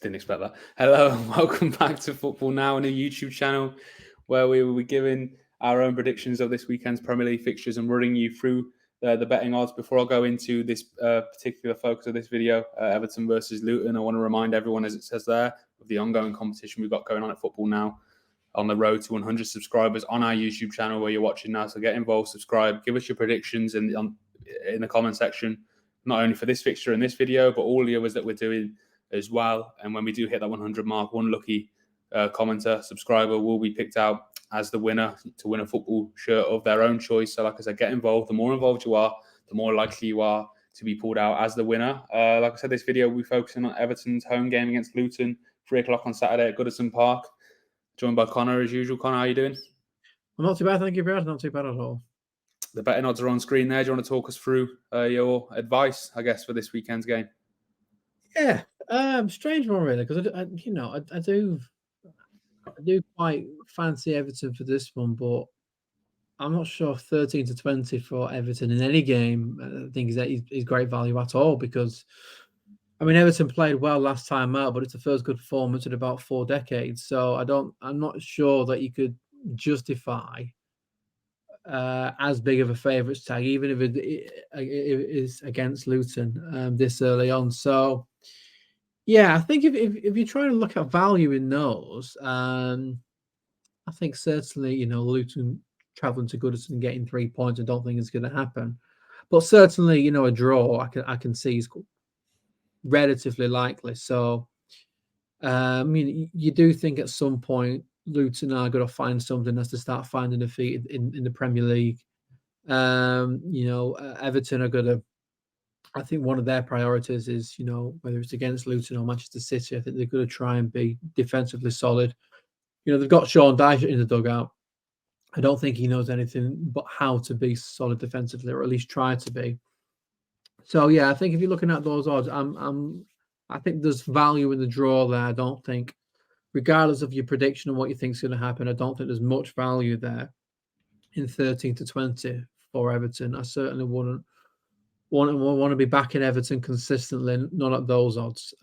didn't expect that. Hello and welcome back to Football Now, a new YouTube channel where we will be giving our own predictions of this weekend's Premier League fixtures and running you through the betting odds. Before I go into this particular focus of this video, Everton versus Luton, I want to remind everyone, as it says there, of the ongoing competition we've got going on at Football Now on the road to 100 subscribers on our YouTube channel where you're watching now. So get involved, subscribe, give us your predictions in the comment section, not only for this fixture in this video, but all the others that we're doing as well. And when we do hit that 100 mark, one lucky commenter, subscriber will be picked out as the winner to win a football shirt of their own choice. So like I said, get involved. The more involved you are, the more likely you are to be pulled out as the winner. Like I said, this video we're focusing on Everton's home game against Luton, 3 o'clock on Saturday at Goodison Park. Joined by Connor as usual. Connor, how are you doing? Well, not too bad, thank you, Brad. Not too bad at all. The betting odds are on screen there. Do you want to talk us through your advice, I guess, for this weekend's game? Yeah, strange one really, because I do quite fancy Everton for this one, but I'm not sure 13 to 20 for Everton in any game. I think is great value at all, because I mean Everton played well last time out, but it's the first good performance in about 4 decades. So I'm not sure that you could justify as big of a favourites tag, even if it is against Luton this early on. So, yeah, I think if you're trying to look at value in those, I think certainly Luton travelling to Goodison and getting 3 points, I don't think it's going to happen. But certainly, a draw I can see is relatively likely. So, I mean, you do think at some point Luton are going to find something as to start finding defeat in the Premier League. Everton are going to. I think one of their priorities is, whether it's against Luton or Manchester City, I think they're going to try and be defensively solid. They've got Sean Dyche in the dugout. I don't think he knows anything but how to be solid defensively, or at least try to be. So yeah, I think if you're looking at those odds, I think there's value in the draw there. I don't think, regardless of your prediction and what you think is going to happen, I don't think there's much value there in 13 to 20 for Everton. I certainly wouldn't want to be backing Everton consistently, not at those odds.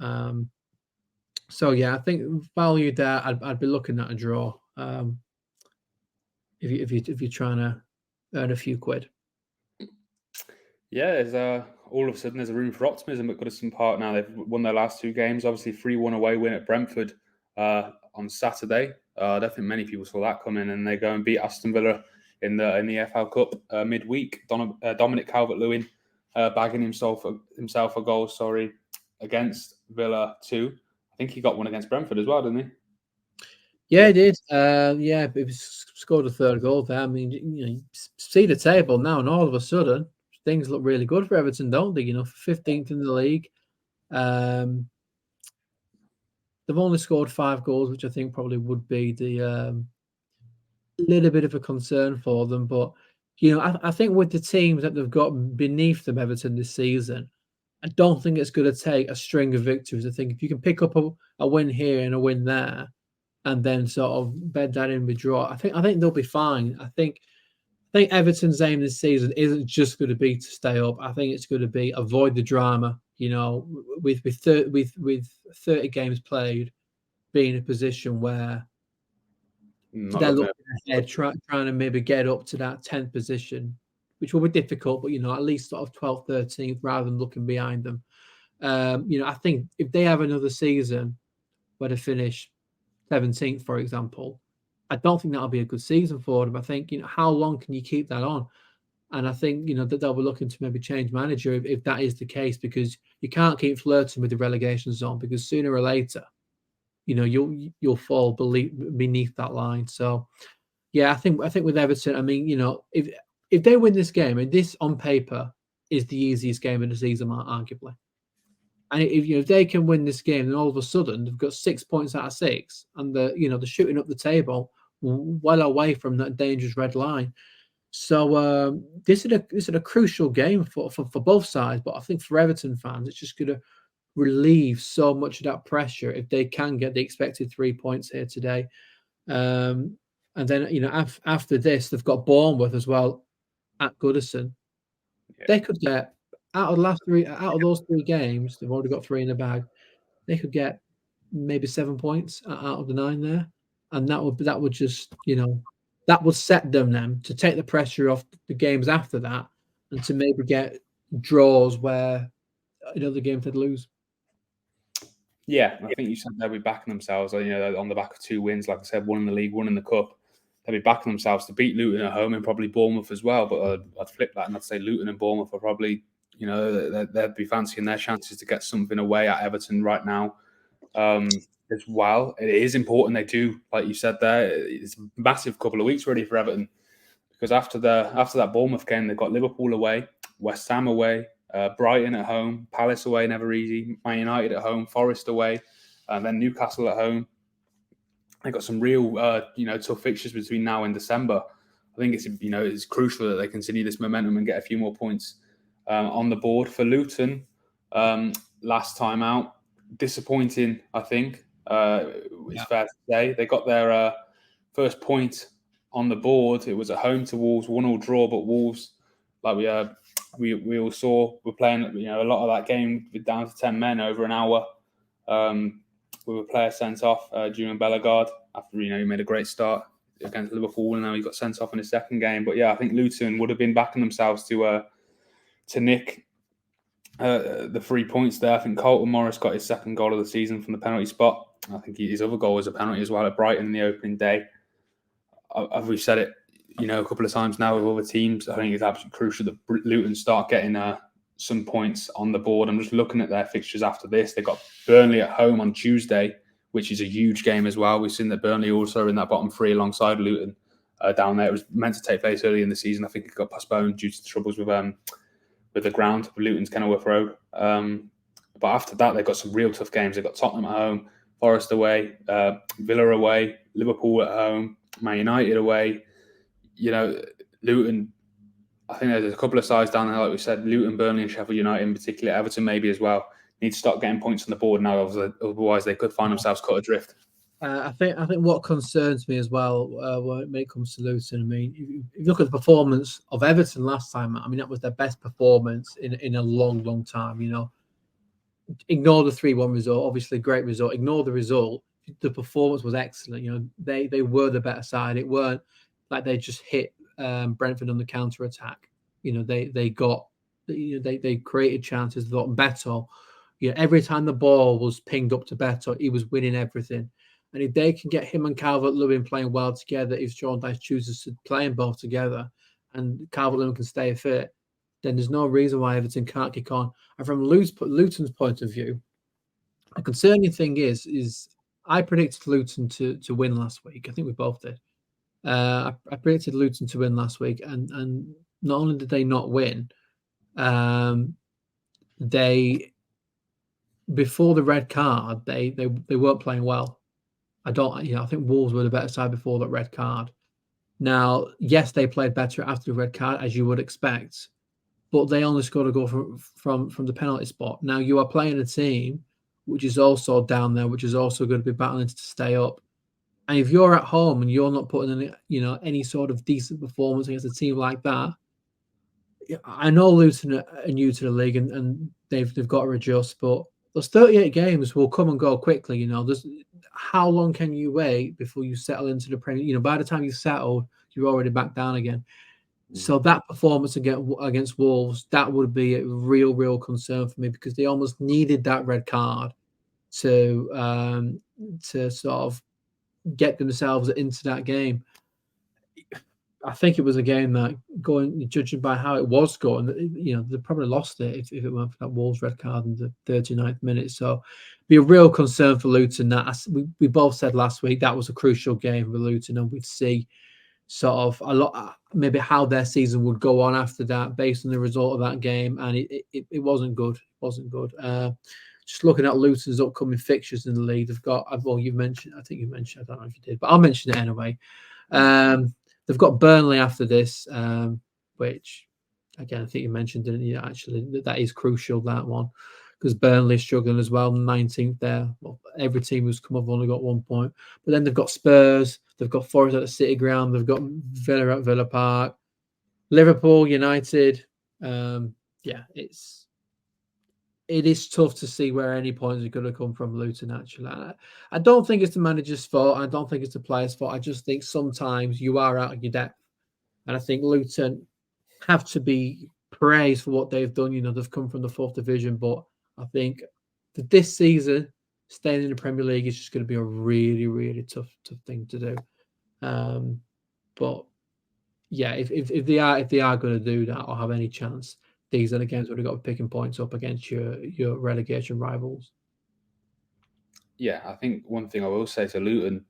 So yeah, I think value there, I'd be looking at a draw if you're trying to earn a few quid. Yeah, there's all of a sudden there's a room for optimism at Goodison Park now. They've won their last 2 games. Obviously, 3-1 away win at Brentford on Saturday. I don't think many people saw that coming, and they go and beat Aston Villa in the FL Cup midweek. Dominic Calvert-Lewin bagging himself a goal. Against Villa too. I think he got one against Brentford as well, didn't he? Yeah, he did. Yeah, he scored a 3rd goal there. I mean, you see the table now, and all of a sudden things look really good for Everton, don't they? 15th in the league. They've only scored 5 goals, which I think probably would be the little bit of a concern for them. But I think with the teams that they've got beneath them, Everton this season, I don't think it's going to take a string of victories. I think if you can pick up a win here and a win there, and then sort of bed that in with draw, I think they'll be fine. I think Everton's aim this season isn't just going to be to stay up. I think it's going to be avoid the drama. With 30 games played, be in a position where they're looking ahead, trying to maybe get up to that 10th position, which will be difficult, but at least sort of 12th, 13th, rather than looking behind them. I think if they have another season where they finish 17th, for example, I don't think that'll be a good season for them. I think, how long can you keep that on? And I think, that they'll be looking to maybe change manager if that is the case, because you can't keep flirting with the relegation zone, because sooner or later, you'll fall beneath that line. So, yeah, I think with Everton, I mean, if they win this game, and this on paper is the easiest game of the season, arguably. And if they can win this game, then all of a sudden they've got 6 points out of 6, and they're shooting up the table well away from that dangerous red line. So this is a crucial game for both sides. But I think for Everton fans, it's just going to relieve so much of that pressure if they can get the expected 3 points here today. And then after this, they've got Bournemouth as well at Goodison. Yeah. They could get out of those 3 games. They've already got 3 in the bag. They could get maybe 7 points out of the 9 there, and that would just that would set them then to take the pressure off the games after that, and to maybe get draws where in other games they'd lose. Yeah, I think you said they'll be backing themselves. On the back of 2 wins, like I said, one in the league, one in the cup. They'll be backing themselves to beat Luton at home and probably Bournemouth as well. But I'd flip that and I'd say Luton and Bournemouth are probably, they'd be fancying their chances to get something away at Everton right now. As well, it is important they do, like you said there. It's a massive couple of weeks ready for Everton, because after that Bournemouth game, they've got Liverpool away, West Ham away, Brighton at home, Palace away, never easy, Man United at home, Forest away, and then Newcastle at home. They've got some real, tough fixtures between now and December. I think it's crucial that they continue this momentum and get a few more points on the board. For Luton, last time out, disappointing, I think. It's fair to say. They got their first point on the board. It was at home to Wolves, 1-1 draw, but Wolves, like we all saw, were playing a lot of that game with down to 10 men over an hour. With a player sent off, Julian Bellegarde, after he made a great start against Liverpool, and now he got sent off in his second game. But yeah, I think Luton would have been backing themselves to nick the 3 points there. I think Colton Morris got his second goal of the season from the penalty spot. I think his other goal was a penalty as well at Brighton in the opening day. We've said it, a couple of times now with other teams. I think it's absolutely crucial that Luton start getting some points on the board. I'm just looking at their fixtures after this. They've got Burnley at home on Tuesday, which is a huge game as well. We've seen that Burnley also are in that bottom 3 alongside Luton down there. It was meant to take place early in the season. I think it got postponed due to the troubles with the ground, Luton's Kenilworth Road. But after that, they've got some real tough games. They've got Tottenham at home, Forest away, Villa away, Liverpool at home, Man United away. Luton, I think there's a couple of sides down there, like we said, Luton, Burnley and Sheffield United in particular, Everton maybe as well, need to start getting points on the board now, otherwise they could find themselves cut adrift. I think what concerns me as well when it comes to Luton, I mean, if you look at the performance of Everton last time, I mean, that was their best performance in a long time, Ignore the 3-1 result, obviously great result. Ignore the result. The performance was excellent. They were the better side. It weren't like they just hit Brentford on the counter attack. They got they created chances. They got Beto. Every time the ball was pinged up to Beto, he was winning everything. And if they can get him and Calvert-Lewin playing well together, if Sean Dyche chooses to play them both together, and Calvert-Lewin can stay fit, then there's no reason why Everton can't kick on. And from Luton's point of view, the concerning thing is I predicted Luton to win last week. I think we both did. I predicted Luton to win last week, and not only did they not win, they before the red card they weren't playing well. I think Wolves were the better side before that red card. Now, yes, they played better after the red card, as you would expect, but they only scored a goal from the penalty spot. Now, you are playing a team which is also down there, which is also going to be battling to stay up. And if you're at home and you're not putting in, any sort of decent performance against a team like that, I know Luton are new to the league and they've got to adjust, but those 38 games will come and go quickly. How long can you wait before you settle into the Premier? By the time you settled, you're already back down again. So that performance against Wolves, that would be a real concern for me, because they almost needed that red card to sort of get themselves into that game. I think it was a game that, judging by how it was going, they probably lost it if it weren't for that Wolves red card in the 39th minute. So be a real concern for Luton. That we both said last week, that was a crucial game for Luton, and we'd see sort of a lot, maybe how their season would go on after that based on the result of that game, and it wasn't good. It wasn't good. Just looking at Luton's upcoming fixtures in the league, they've got, well, I think you mentioned, I don't know if you did, but I'll mention it anyway. They've got Burnley after this, which, again, I think you mentioned, didn't you? Actually, that is crucial, that one, because Burnley is struggling as well, 19th there. Well, every team who's come up only got 1 point. But then they've got Spurs, they've got Forest at the City Ground, they've got Villa at Villa Park, Liverpool, United. It's it is tough to see where any points are going to come from Luton, actually. I don't think it's the manager's fault. I don't think it's the players' fault. I just think sometimes you are out of your depth. And I think Luton have to be praised for what they've done. They've come from the 4th division, but I think that this season, staying in the Premier League is just going to be a really, really tough thing to do. But yeah, if they are going to do that or have any chance, these are the games where they've got to be picking points up against your relegation rivals. Yeah, I think one thing I will say to Luton,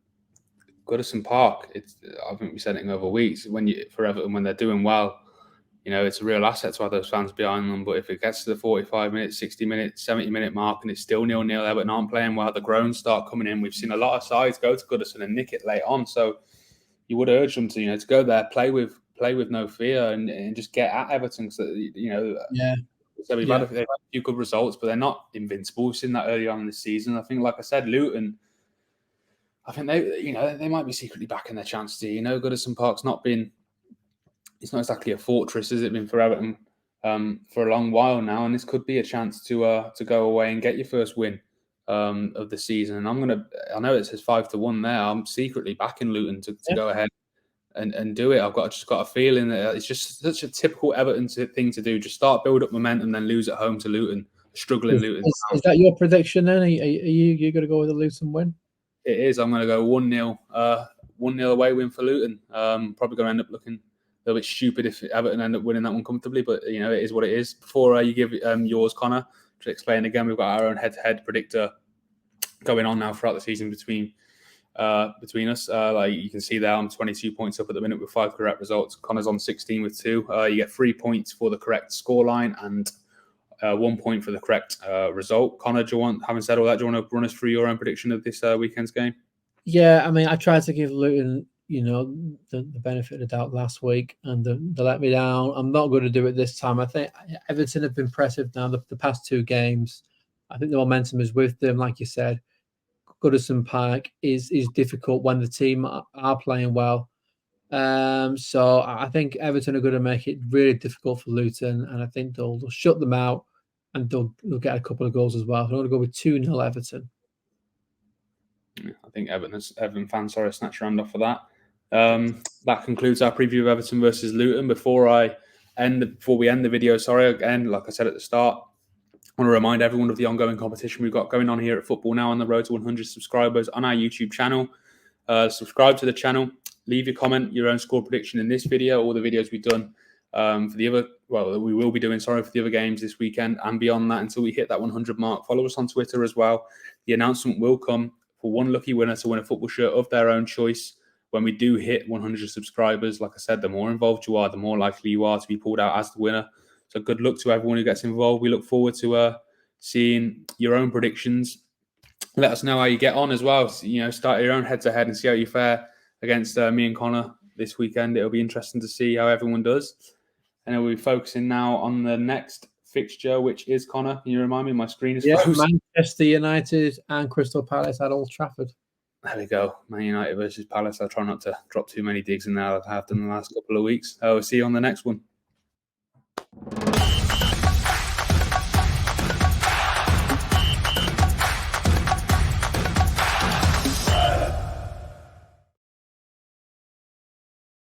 Goodison Park, I think we said it in other weeks, for Everton, when they're doing well, it's a real asset to have those fans behind them. But if it gets to the 45 minute, 60 minute, 70 minute mark and it's still 0-0, Everton aren't playing well, the groans start coming in. We've seen a lot of sides go to Goodison and nick it late on. So you would urge them to, to go there, play with no fear and just get at Everton. So, so we've had a few good results, but they're not invincible. We've seen that early on in the season. I think, like I said, Luton, I think they might be secretly backing their chance to. Goodison Park's it's not exactly a fortress, has it been for Everton for a long while now, and this could be a chance to go away and get your first win of the season. And I know it says 5-1 there. I'm secretly backing Luton to go ahead and do it. I've just got a feeling that it's just such a typical Everton thing to do. Just start, build up momentum, then lose at home to Luton, struggling Luton. Is that your prediction then? Are you going to go with a Luton win? It is. I'm going to go 1-0, 1-0 away win for Luton. Probably going to end up looking a little bit stupid if Everton end up winning that one comfortably, but it is what it is. Before you give yours, Connor, to explain again, we've got our own head-to-head predictor going on now throughout the season between us. Like you can see there, I'm 22 points up at the minute with 5 correct results. Connor's on 16 with 2. You get 3 points for the correct scoreline and 1 point for the correct result. Connor, having said all that, do you want to run us through your own prediction of this weekend's game? Yeah, I mean, I tried to give Luton, the benefit of the doubt last week, and they let me down. I'm not going to do it this time. I think Everton have been impressive now the past 2 games. I think the momentum is with them, like you said. Goodison Park is difficult when the team are playing well. So I think Everton are going to make it really difficult for Luton, and I think they'll shut them out, and they'll get a couple of goals as well. I'm going to go with 2-0 Everton. I think Everton fans are a snatch round off for that. That concludes our preview of Everton versus Luton. Before we end the video, again, like I said at the start, I want to remind everyone of the ongoing competition we've got going on here at Football Now on the road to 100 subscribers on our YouTube channel. Subscribe to the channel. Leave your comment, your own score prediction in this video, or the videos we've done we will be doing, for the other games this weekend and beyond that until we hit that 100 mark. Follow us on Twitter as well. The announcement will come for one lucky winner to win a football shirt of their own choice when we do hit 100 subscribers. Like I said, the more involved you are, the more likely you are to be pulled out as the winner. So good luck to everyone who gets involved. We look forward to seeing your own predictions. Let us know how you get on as well. Start your own head-to-head and see how you fare against me and Connor this weekend. It'll be interesting to see how everyone does. And we'll be focusing now on the next fixture, which is, Connor, can you remind me? My screen is frozen. Manchester United and Crystal Palace at Old Trafford. There we go. Man United versus Palace. I'll try not to drop too many digs in there like I have done the last couple of weeks. We'll see you on the next one.